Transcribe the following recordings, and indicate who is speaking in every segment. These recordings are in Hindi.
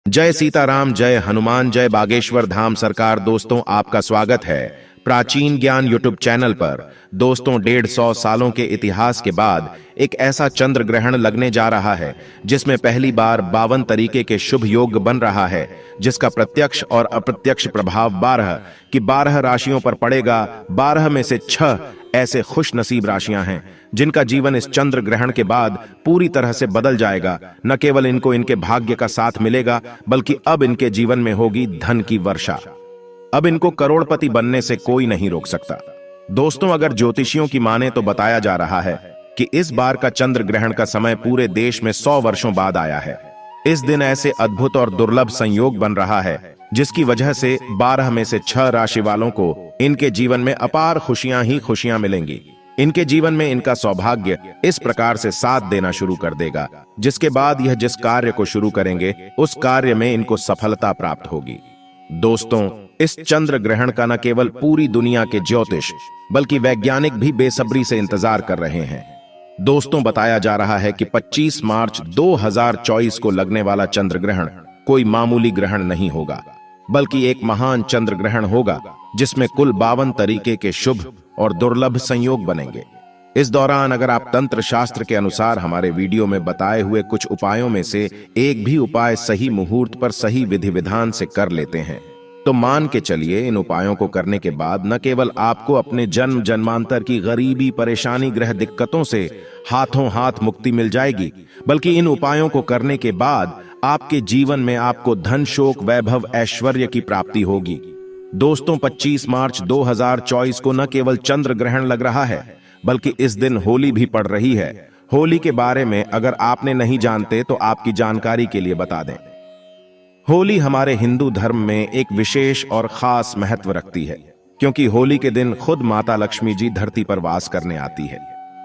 Speaker 1: जय सीताराम, जय हनुमान, जय बागेश्वर धाम सरकार। दोस्तों, आपका स्वागत है प्राचीन ज्ञान यूट्यूब चैनल पर। दोस्तों, 150 सालों के इतिहास के बाद एक ऐसा चंद्र ग्रहण लगने जा रहा है जिसमें पहली बार 52 तरीके के शुभ योग बन रहा है, जिसका प्रत्यक्ष और अप्रत्यक्ष प्रभाव 12 राशियों पर पड़ेगा। 12 में से 6 ऐसे खुश नसीब राशियां हैं जिनका जीवन इस चंद्र ग्रहण के बाद पूरी तरह से बदल जाएगा। न केवल इनको इनके भाग्य का साथ मिलेगा, बल्कि अब इनके जीवन में होगी धन की वर्षा। अब इनको करोड़पति बनने से कोई नहीं रोक सकता। दोस्तों, अगर ज्योतिषियों की माने तो बताया जा रहा है कि इस बार का चंद्र ग्रहण का समय पूरे देश में 100 वर्षों बाद आया है। इस दिन ऐसे अद्भुत और दुर्लभ संयोग बन रहा है जिसकी वजह से 12 में से 6 राशि वालों को इनके जीवन में अपार खुशियां ही खुशियां मिलेंगी। इनके जीवन में इनका सौभाग्य इस प्रकार से साथ देना शुरू कर देगा, जिसके बाद यह जिस कार्य को शुरू करेंगे उस कार्य में इनको सफलता प्राप्त होगी। दोस्तों, इस चंद्र ग्रहण का न केवल पूरी दुनिया के ज्योतिष बल्कि वैज्ञानिक भी बेसब्री से इंतजार कर रहे हैं। दोस्तों, बताया जा रहा है कि 25 मार्च 2024 को लगने वाला चंद्र ग्रहण कोई मामूली ग्रहण नहीं होगा, बल्कि एक महान चंद्र ग्रहण होगा जिसमें कुल 52 तरीके के शुभ और दुर्लभ संयोग बनेंगे। इस दौरान अगर आप तंत्र शास्त्र के अनुसार हमारे वीडियो में बताए हुए कुछ उपायों में से एक भी उपाय सही मुहूर्त पर सही विधि विधान से कर लेते हैं तो मान के चलिए, इन उपायों को करने के बाद न केवल आपको अपने जन्म जन्मांतर की गरीबी, परेशानी, ग्रह दिक्कतों से हाथों हाथ मुक्ति मिल जाएगी, बल्कि इन उपायों को करने के बाद आपके जीवन में आपको धन, शोक, वैभव, ऐश्वर्य की प्राप्ति होगी। दोस्तों, 25 मार्च 2024 को न केवल चंद्र ग्रहण लग रहा है, बल्कि इस दिन होली भी पड़ रही है। होली के बारे में अगर आपने नहीं जानते तो आपकी जानकारी के लिए बता दें। होली हमारे हिंदू धर्म में एक विशेष और खास महत्व रखती है, क्योंकि होली के दिन खुद माता लक्ष्मी जी धरती पर वास करने आती है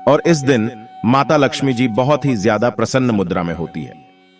Speaker 1: और इस दिन माता लक्ष्मी जी बहुत ही ज्यादा प्रसन्न मुद्रा में होती है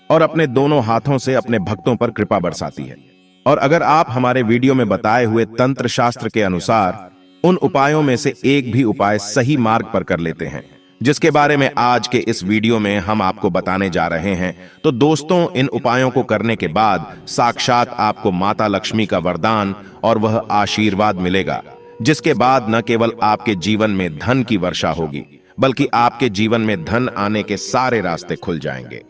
Speaker 1: और अपने दोनों हाथों से अपने भक्तों पर कृपा बरसाती है। और अगर आप हमारे वीडियो में बताए हुए तंत्र शास्त्र के अनुसार उन उपायों में से एक भी उपाय सही मार्ग पर कर लेते हैं, जिसके बारे में आज के इस वीडियो में हम आपको बताने जा रहे हैं, तो दोस्तों, इन उपायों को करने के बाद साक्षात आपको माता लक्ष्मी का वरदान और वह आशीर्वाद मिलेगा, जिसके बाद न केवल आपके जीवन में धन की वर्षा होगी, बल्कि आपके जीवन में धन आने के सारे रास्ते खुल जाएंगे।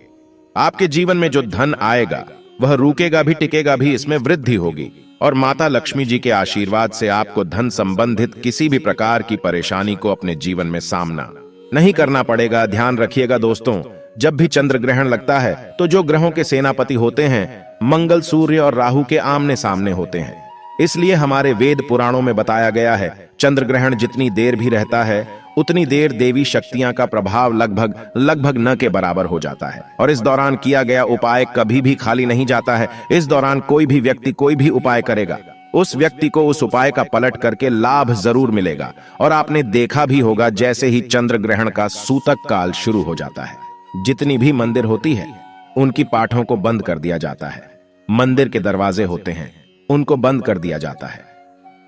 Speaker 1: आपके जीवन में जो धन आएगा वह रुकेगा भी, टिकेगा भी, इसमें वृद्धि होगी और माता लक्ष्मी जी के आशीर्वाद से आपको धन संबंधित किसी भी प्रकार की परेशानी को अपने जीवन में सामना नहीं करना पड़ेगा। ध्यान रखिएगा दोस्तों, जब भी चंद्र ग्रहण लगता है तो जो ग्रहों के सेनापति होते हैं मंगल, सूर्य और राहु के आमने सामने होते हैं। इसलिए हमारे वेद पुराणों में बताया गया है, चंद्र ग्रहण जितनी देर भी रहता है उतनी देर देवी शक्तियां का प्रभाव लगभग न के बराबर हो जाता है और इस दौरान किया गया उपाय कभी भी खाली नहीं जाता है। इस दौरान कोई भी व्यक्ति कोई भी उपाय करेगा, उस व्यक्ति को उस उपाय का पलट करके लाभ जरूर मिलेगा। और आपने देखा भी होगा, जैसे ही चंद्र ग्रहण का सूतक काल शुरू हो जाता है, जितनी भी मंदिर होती है उनकी पाठों को बंद कर दिया जाता है। मंदिर के दरवाजे होते हैं उनको बंद कर दिया जाता है,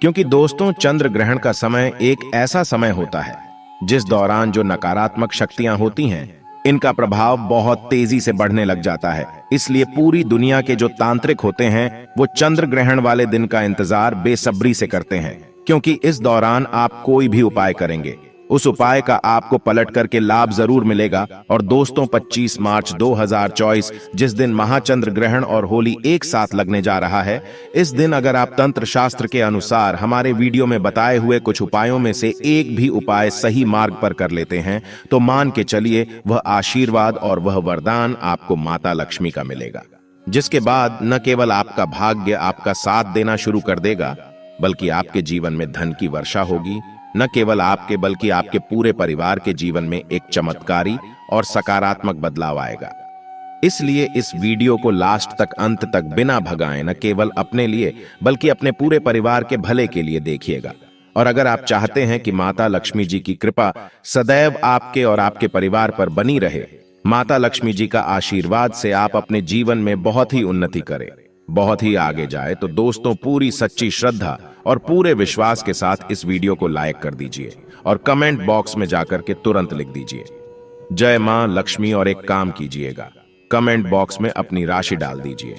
Speaker 1: क्योंकि दोस्तों, चंद्र ग्रहण का समय एक ऐसा समय होता है जिस दौरान जो नकारात्मक शक्तियां होती हैं इनका प्रभाव बहुत तेजी से बढ़ने लग जाता है। इसलिए पूरी दुनिया के जो तांत्रिक होते हैं वो चंद्र ग्रहण वाले दिन का इंतजार बेसब्री से करते हैं, क्योंकि इस दौरान आप कोई भी उपाय करेंगे उस उपाय का आपको पलट करके लाभ जरूर मिलेगा। और दोस्तों, 25 मार्च 2024 जिस दिन महाचंद्र ग्रहण और होली एक साथ लगने जा रहा है, इस दिन अगर आप तंत्र शास्त्र के अनुसार हमारे वीडियो में बताए हुए कुछ उपायों में से एक भी उपाय सही मार्ग पर कर लेते हैं तो मान के चलिए वह आशीर्वाद और वह वरदान आपको माता लक्ष्मी का मिलेगा, जिसके बाद न केवल आपका भाग्य आपका साथ देना शुरू कर देगा, बल्कि आपके जीवन में धन की वर्षा होगी। न केवल आपके बल्कि आपके पूरे परिवार के जीवन में एक चमत्कारी और सकारात्मक बदलाव आएगा। इसलिए इस वीडियो को लास्ट तक, अंत तक बिना भगाए न केवल अपने लिए बल्कि अपने पूरे परिवार के भले के लिए देखिएगा। और अगर आप चाहते हैं कि माता लक्ष्मी जी की कृपा सदैव आपके और आपके परिवार पर बनी रहे, माता लक्ष्मी जी का आशीर्वाद से आप अपने जीवन में बहुत ही उन्नति करें, बहुत ही आगे जाए, तो दोस्तों, पूरी सच्ची श्रद्धा और पूरे विश्वास के साथ इस वीडियो को लाइक कर दीजिए और कमेंट बॉक्स में जाकर के तुरंत लिख दीजिए जय मां लक्ष्मी और एक काम कीजिएगा, कमेंट बॉक्स में अपनी राशि डाल दीजिए।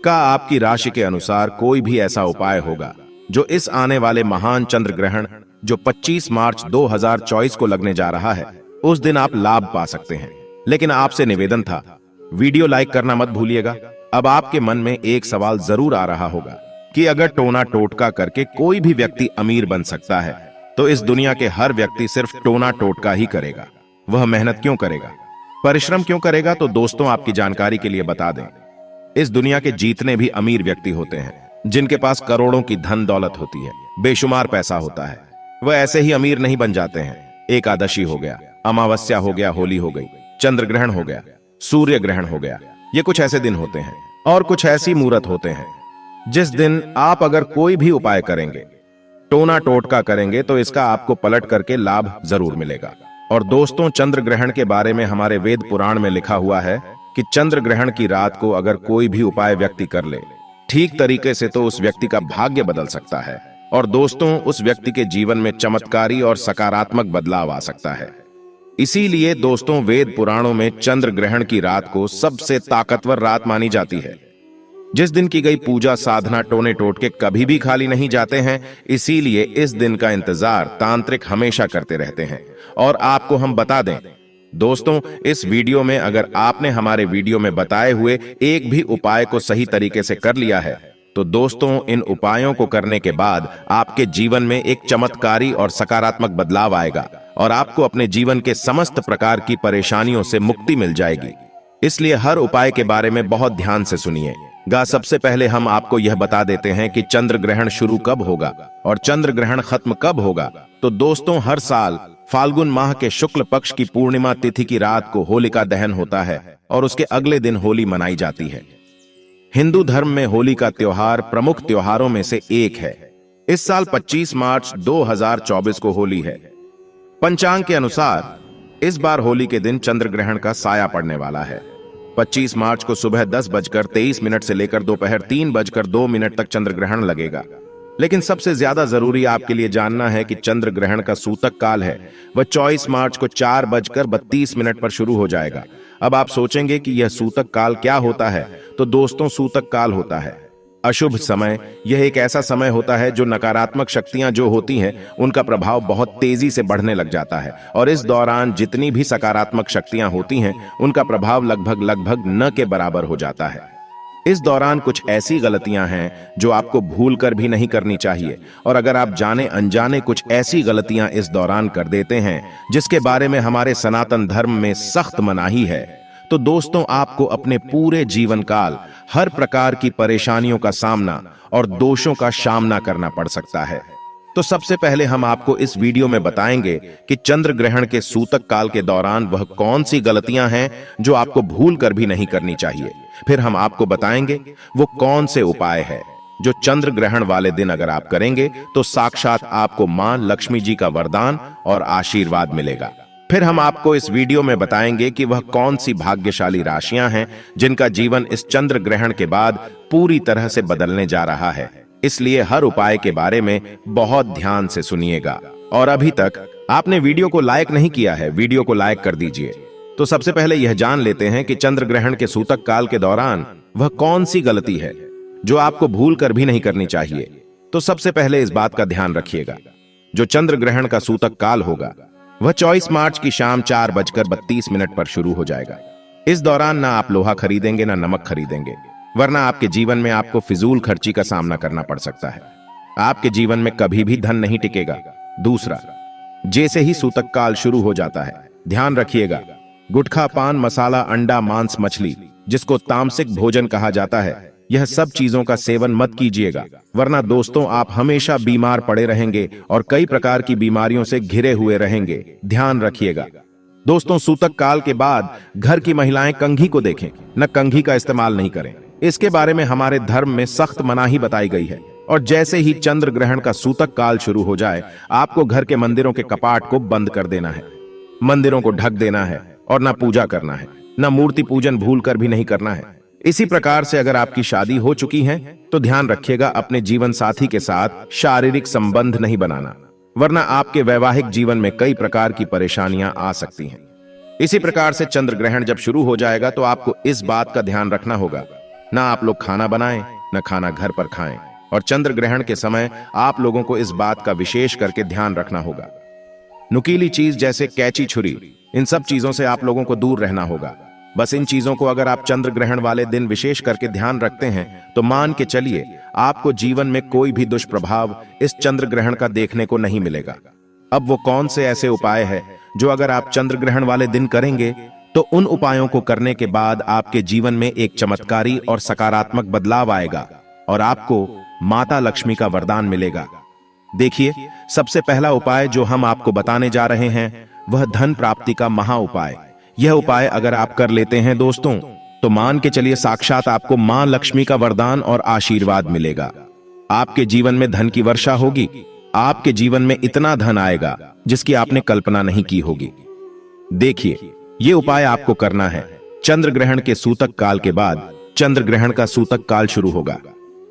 Speaker 1: का आपकी राशि के अनुसार कोई भी ऐसा उपाय होगा जो इस आने वाले महान चंद्र ग्रहण जो 25 मार्च 2024 को लगने जा रहा है उस दिन आप लाभ पा सकते हैं। लेकिन आपसे निवेदन था, वीडियो लाइक करना मत भूलिएगा। अब आपके मन में एक सवाल जरूर आ रहा होगा कि अगर टोना टोटका करके कोई भी व्यक्ति अमीर बन सकता है तो इस दुनिया के हर व्यक्ति सिर्फ टोना टोटका ही करेगा। वह मेहनत क्यों करेगा, परिश्रम क्यों करेगा? तो दोस्तों, आपकी जानकारी के लिए बता दें, इस दुनिया के जितने भी अमीर व्यक्ति होते हैं जिनके पास करोड़ों की धन दौलत होती है, बेशुमार पैसा होता है, वह ऐसे ही अमीर नहीं बन जाते हैं। एकादशी हो गया, अमावस्या हो गया, होली हो गई, चंद्र ग्रहण हो गया, सूर्य ग्रहण हो गया, ये कुछ ऐसे दिन होते हैं और कुछ ऐसी मुहूर्त होते हैं जिस दिन आप अगर कोई भी उपाय करेंगे, टोना टोटका करेंगे, तो इसका आपको पलट करके लाभ जरूर मिलेगा। और दोस्तों, चंद्र ग्रहण के बारे में हमारे वेद पुराण में लिखा हुआ है कि चंद्र ग्रहण की रात को अगर कोई भी उपाय व्यक्ति कर ले ठीक तरीके से तो उस व्यक्ति का भाग्य बदल सकता है और दोस्तों, उस व्यक्ति के जीवन में चमत्कारी और सकारात्मक बदलाव आ सकता है। इसीलिए दोस्तों, वेद पुराणों में चंद्र ग्रहण की रात को सबसे ताकतवर रात मानी जाती है, जिस दिन की गई पूजा साधना टोने टोटके कभी भी खाली नहीं जाते हैं। इसीलिए इस दिन का इंतजार तांत्रिक हमेशा करते रहते हैं। और आपको हम बता दें दोस्तों, इस वीडियो में अगर आपने हमारे वीडियो में बताए हुए एक भी उपाय को सही तरीके से कर लिया है तो दोस्तों, इन उपायों को करने के बाद आपके जीवन में एक चमत्कारी और सकारात्मक बदलाव आएगा और आपको अपने जीवन के समस्त प्रकार की परेशानियों से मुक्ति मिल जाएगी। इसलिए हर उपाय के बारे में बहुत ध्यान से सुनिएगा। सबसे पहले हम आपको यह बता देते हैं कि चंद्र ग्रहण शुरू कब होगा और चंद्र ग्रहण खत्म कब होगा। तो दोस्तों, हर साल फाल्गुन माह के शुक्ल पक्ष की पूर्णिमा तिथि की रात को होलिका दहन होता है और उसके अगले दिन होली मनाई जाती है। हिंदू धर्म में होली का त्योहार प्रमुख त्योहारों में से एक है। इस साल 25 मार्च 2024 को होली है। पंचांग के अनुसार इस बार होली के दिन चंद्र ग्रहण का साया पड़ने वाला है। 25 मार्च को सुबह 10:23 से लेकर दोपहर 3:02 तक चंद्र ग्रहण लगेगा। लेकिन सबसे ज्यादा जरूरी आपके लिए जानना है कि चंद्र ग्रहण का सूतक काल है वह 24 मार्च को 4:32 पर शुरू हो जाएगा। अब आप सोचेंगे कि यह सूतक काल क्या होता है? तो दोस्तों, सूतक काल होता है अशुभ समय। यह एक ऐसा समय होता है जो नकारात्मक शक्तियां जो होती हैं उनका प्रभाव बहुत तेजी से बढ़ने लग जाता है और इस दौरान जितनी भी सकारात्मक शक्तियां होती हैं उनका प्रभाव लगभग न के बराबर हो जाता है। इस दौरान कुछ ऐसी गलतियां हैं जो आपको भूल कर भी नहीं करनी चाहिए और अगर आप जाने अनजाने कुछ ऐसी गलतियां इस दौरान कर देते हैं जिसके बारे में हमारे सनातन धर्म में सख्त मनाही है तो दोस्तों, आपको अपने पूरे जीवन काल हर प्रकार की परेशानियों का सामना और दोषों का सामना करना पड़ सकता है। तो सबसे पहले हम आपको इस वीडियो में बताएंगे कि चंद्र ग्रहण के सूतक काल के दौरान वह कौन सी गलतियां हैं जो आपको भूल कर भी नहीं करनी चाहिए। फिर हम आपको बताएंगे वो कौन से उपाय है जो चंद्र ग्रहण वाले दिन अगर आप करेंगे तो साक्षात आपको मां लक्ष्मी जी का वरदान और आशीर्वाद मिलेगा। फिर हम आपको इस वीडियो में बताएंगे कि वह कौन सी भाग्यशाली राशियां हैं जिनका जीवन इस चंद्र ग्रहण के बाद पूरी तरह से बदलने जा रहा है। इसलिए हर उपाय के बारे में बहुत ध्यान से सुनिएगा। और अभी तक आपने वीडियो को लाइक नहीं किया है, वीडियो को लाइक कर दीजिए। तो सबसे पहले यह जान लेते हैं कि चंद्र ग्रहण के सूतक काल के दौरान वह कौन सी गलती है जो आपको भूल कर भी नहीं करनी चाहिए। तो सबसे पहले इस बात का ध्यान रखिएगा, जो चंद्र ग्रहण का सूतक काल होगा वह 24 मार्च की शाम 4:32 पर शुरू हो जाएगा। इस दौरान ना आप लोहा खरीदेंगे ना नमक खरीदेंगे, वरना आपके जीवन में आपको फिजूल खर्ची का सामना करना पड़ सकता है। आपके जीवन में कभी भी धन नहीं टिकेगा। दूसरा, जैसे ही सूतक काल शुरू हो जाता है ध्यान रखिएगा, गुटखा, पान मसाला, अंडा, मांस, मछली जिसको तामसिक भोजन कहा जाता है, यह सब चीजों का सेवन मत कीजिएगा, वरना दोस्तों आप हमेशा बीमार पड़े रहेंगे और कई प्रकार की बीमारियों से घिरे हुए रहेंगे। ध्यान रखिएगा दोस्तों, सूतक काल के बाद घर की महिलाएं कंघी को देखें, न कंघी का इस्तेमाल नहीं करें। इसके बारे में हमारे धर्म में सख्त मनाही बताई गई है। और जैसे ही चंद्र ग्रहण का सूतक काल शुरू हो जाए आपको घर के मंदिरों के कपाट को बंद कर देना है, मंदिरों को ढक देना है और ना पूजा करना है, ना मूर्ति पूजन भूल कर भी नहीं करना है। इसी प्रकार से अगर आपकी शादी हो चुकी है तो ध्यान रखिएगा अपने जीवन साथी के साथ शारीरिक संबंध नहीं बनाना, वरना आपके वैवाहिक जीवन में कई प्रकार की परेशानियां आ सकती हैं। इसी प्रकार से चंद्र ग्रहण जब शुरू हो जाएगा तो आपको इस बात का ध्यान रखना होगा ना आप लोग खाना बनाएं, न खाना घर पर खाएं। और चंद्र ग्रहण के समय आप लोगों को इस बात का विशेष करके ध्यान रखना होगा। नुकीली चीज जैसे कैंची, छुरी, इन सब चीजों से आप लोगों को दूर रहना होगा। बस इन चीजों को अगर आप चंद्र ग्रहण वाले दिन विशेष करके ध्यान रखते हैं तो मान के चलिए आपको जीवन में कोई भी दुष्प्रभाव इस चंद्र ग्रहण का देखने को नहीं मिलेगा। अब वो कौन से ऐसे उपाय है जो अगर आप चंद्र ग्रहण वाले दिन करेंगे तो उन उपायों को करने के बाद आपके जीवन में एक चमत्कारी और सकारात्मक बदलाव आएगा और आपको माता लक्ष्मी का वरदान मिलेगा। देखिए, सबसे पहला उपाय जो हम आपको बताने जा रहे हैं वह धन प्राप्ति का महा उपाय। यह उपाय अगर आप कर लेते हैं दोस्तों तो मान के चलिए साक्षात आपको मां लक्ष्मी का वरदान और आशीर्वाद मिलेगा। आपके जीवन में धन की वर्षा होगी। आपके जीवन में इतना धन आएगा जिसकी आपने कल्पना नहीं की होगी। देखिए, यह उपाय आपको करना है चंद्र ग्रहण के सूतक काल के बाद। चंद्र ग्रहण का सूतक काल शुरू होगा,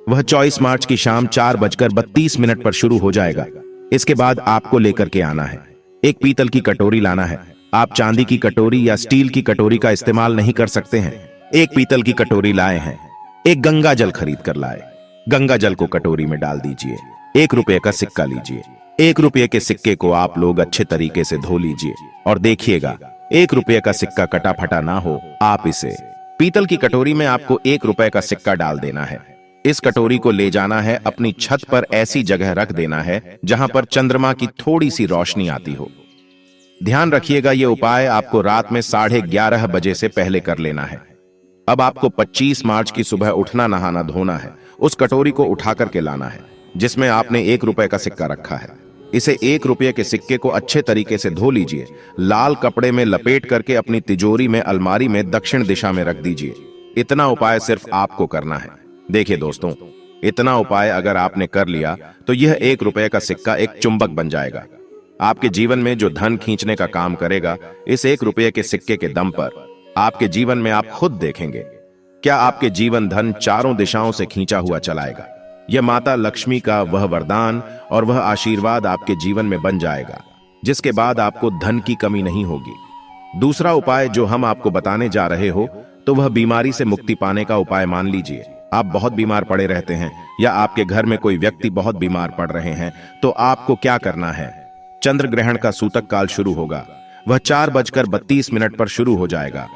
Speaker 1: वह 24 मार्च की शाम 4:32 पर शुरू हो जाएगा। इसके बाद आपको लेकर के आना है एक पीतल की कटोरी लाना है। आप चांदी की कटोरी या स्टील की कटोरी का इस्तेमाल नहीं कर सकते हैं। एक पीतल की कटोरी लाए हैं। एक गंगा जल खरीद कर लाए। गंगा जल को कटोरी में डाल दीजिए। 1 रुपये का सिक्का लीजिए। 1 रुपये के सिक्के को आप लोग अच्छे तरीके से धो लीजिए और देखिएगा 1 रुपये का सिक्का कटा फटा ना हो। आप इसे पीतल की कटोरी में आपको 1 रुपये का सिक्का डाल देना है। इस कटोरी को ले जाना है अपनी छत पर, ऐसी जगह रख देना है जहां पर चंद्रमा की थोड़ी सी रोशनी आती हो। ध्यान रखिएगा, यह उपाय आपको रात में 11:30 बजे से पहले कर लेना है। अब आपको 25 मार्च की सुबह उठना, नहाना धोना है। उस कटोरी को उठा करके लाना है जिसमें आपने 1 रुपये का सिक्का रखा है। इसे 1 रुपये के सिक्के को अच्छे तरीके से धो लीजिए। लाल कपड़े में लपेट करके अपनी तिजोरी में, अलमारी में दक्षिण दिशा में रख दीजिए। इतना उपाय सिर्फ आपको करना है। देखिए दोस्तों, इतना उपाय अगर आपने कर लिया तो यह 1 रुपये का सिक्का एक चुंबक बन जाएगा। आपके जीवन में जो धन खींचने का काम करेगा, इस 1 रुपये के सिक्के के दम पर आपके जीवन में आप खुद देखेंगे क्या आपके जीवन धन चारों दिशाओं से खींचा हुआ चलाएगा। यह माता लक्ष्मी का वह वरदान और वह आशीर्वाद आपके जीवन में बन जाएगा जिसके बाद आपको धन की कमी नहीं होगी। दूसरा उपाय जो हम आपको बताने जा रहे हो तो वह बीमारी से मुक्ति पाने का उपाय मान लीजिए। आप बहुत बीमार पड़े रहते हैं या आपके घर में कोई व्यक्ति बहुत बीमार पड़ रहे हैं तो आपको क्या करना है, चंद्र ग्रहण का सूतक काल शुरू होगा, वह 4:32 पर शुरू हो जाएगा।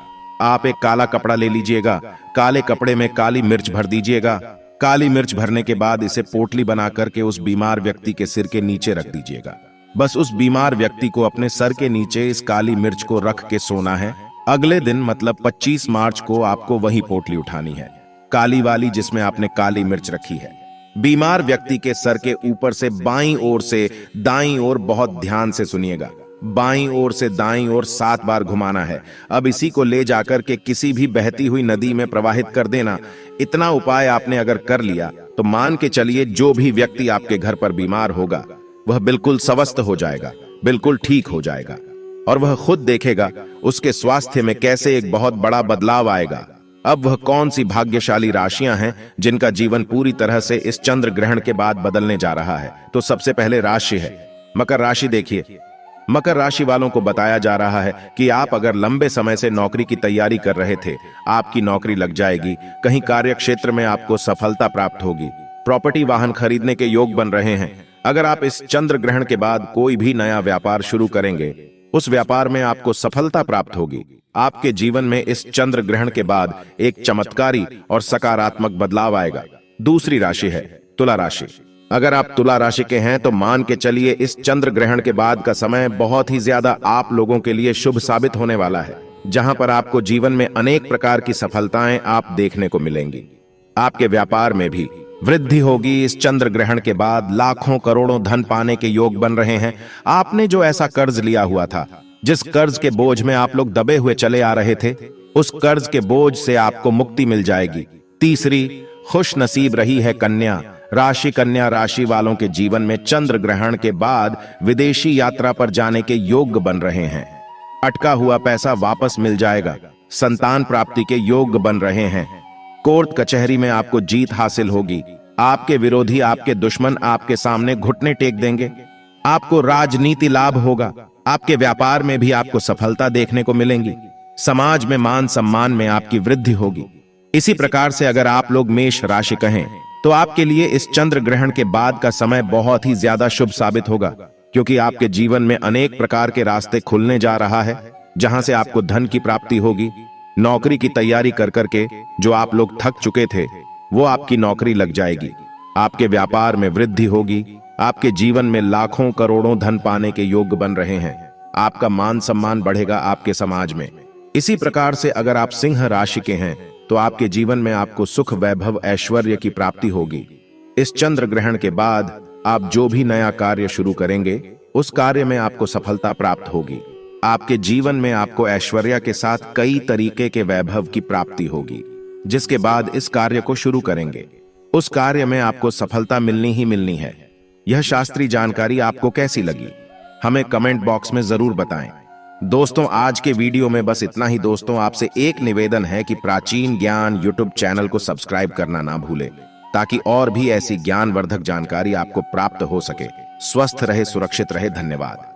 Speaker 1: आप एक काला कपड़ा ले लीजिएगा। काले कपड़े में काली मिर्च भर दीजिएगा। काली मिर्च भरने के बाद इसे पोटली बना करके उस बीमार व्यक्ति के सिर के नीचे रख दीजिएगा। बस उस बीमार व्यक्ति को अपने सर के नीचे इस काली मिर्च को रख के सोना है। अगले दिन मतलब 25 मार्च को आपको वही पोटली उठानी है, काली वाली जिसमें आपने काली मिर्च रखी है। बीमार व्यक्ति के सर के ऊपर से बाईं ओर से दाईं ओर, बहुत ध्यान से सुनिएगा, बाईं ओर से दाईं ओर 7 बार घुमाना है। अब इसी को ले जाकर के किसी भी बहती हुई नदी में प्रवाहित कर देना। इतना उपाय आपने अगर कर लिया तो मान के चलिए जो भी व्यक्ति आपके घर पर बीमार होगा वह बिल्कुल स्वस्थ हो जाएगा, बिल्कुल ठीक हो जाएगा और वह खुद देखेगा उसके स्वास्थ्य में कैसे एक बहुत बड़ा बदलाव आएगा। अब वह कौन सी भाग्यशाली राशियां हैं जिनका जीवन पूरी तरह से इस चंद्र ग्रहण के बाद बदलने जा रहा है। तो सबसे पहले राशि है मकर राशि। देखिए, मकर राशि वालों को बताया जा रहा है कि आप अगर लंबे समय से नौकरी की तैयारी कर रहे थे, आपकी नौकरी लग जाएगी। कहीं कार्य क्षेत्र में आपको सफलता प्राप्त होगी। प्रॉपर्टी, वाहन खरीदने के योग बन रहे हैं। अगर आप इस चंद्र ग्रहण के बाद कोई भी नया व्यापार शुरू करेंगे, उस व्यापार में आपको सफलता प्राप्त होगी। आपके जीवन में इस चंद्र ग्रहण के बाद एक चमत्कारी और सकारात्मक बदलाव आएगा। दूसरी राशि है तुला राशि। अगर आप तुला राशि के हैं तो मान के चलिए इस चंद्र ग्रहण के बाद का समय बहुत ही ज्यादा आप लोगों के लिए शुभ साबित होने वाला है, जहां पर आपको जीवन में अनेक प्रकार की सफलताएं आप देखने को मिलेंगी। आपके व्यापार में भी वृद्धि होगी। इस चंद्र ग्रहण के बाद लाखों करोड़ों धन पाने के योग बन रहे हैं। आपने जो ऐसा कर्ज लिया हुआ था, जिस कर्ज के बोझ में आप लोग दबे हुए चले आ रहे थे, उस कर्ज के बोझ से आपको मुक्ति मिल जाएगी। तीसरी खुश नसीब रही है कन्या राशि। कन्या राशि वालों के जीवन में चंद्र ग्रहण के बाद विदेशी यात्रा पर जाने के योग बन रहे हैं। अटका हुआ पैसा वापस मिल जाएगा। संतान प्राप्ति के योग बन रहे हैं। कोर्ट कचहरी में आपको जीत हासिल होगी। आपके विरोधी, आपके दुश्मन आपके सामने घुटने टेक देंगे। आपको राजनीति लाभ होगा। आपके व्यापार में भी आपको सफलता देखने को मिलेंगी। समाज में मान सम्मान में आपकी वृद्धि होगी। इसी प्रकार से अगर आप लोग मेष राशि कहें तो आपके लिए इस चंद्र ग्रहण के बाद का समय बहुत ही ज्यादा शुभ साबित होगा, क्योंकि आपके जीवन में अनेक प्रकार के रास्ते खुलने जा रहा है, जहां से आपको धन की प्राप्ति होगी। नौकरी की तैयारी कर करके जो आप लोग थक चुके थे, वो आपकी नौकरी लग जाएगी। आपके व्यापार में वृद्धि होगी। आपके जीवन में लाखों करोड़ों धन पाने के योग्य बन रहे हैं। आपका मान सम्मान बढ़ेगा आपके समाज में। इसी प्रकार से अगर आप सिंह राशि के हैं तो आपके जीवन में आपको सुख, वैभव, ऐश्वर्य की प्राप्ति होगी। इस चंद्र ग्रहण के बाद आप जो भी नया कार्य शुरू करेंगे, उस कार्य में आपको सफलता प्राप्त होगी। आपके जीवन में आपको ऐश्वर्य के साथ कई तरीके के वैभव की प्राप्ति होगी, जिसके बाद इस कार्य को शुरू करेंगे, उस कार्य में आपको सफलता मिलनी ही मिलनी है। यह शास्त्रीय जानकारी आपको कैसी लगी, हमें कमेंट बॉक्स में जरूर बताएं। दोस्तों, आज के वीडियो में बस इतना ही। दोस्तों, आपसे एक निवेदन है कि प्राचीन ज्ञान यूट्यूब चैनल को सब्सक्राइब करना ना भूलें, ताकि और भी ऐसी ज्ञानवर्धक जानकारी आपको प्राप्त हो सके। स्वस्थ रहे, सुरक्षित रहे। धन्यवाद।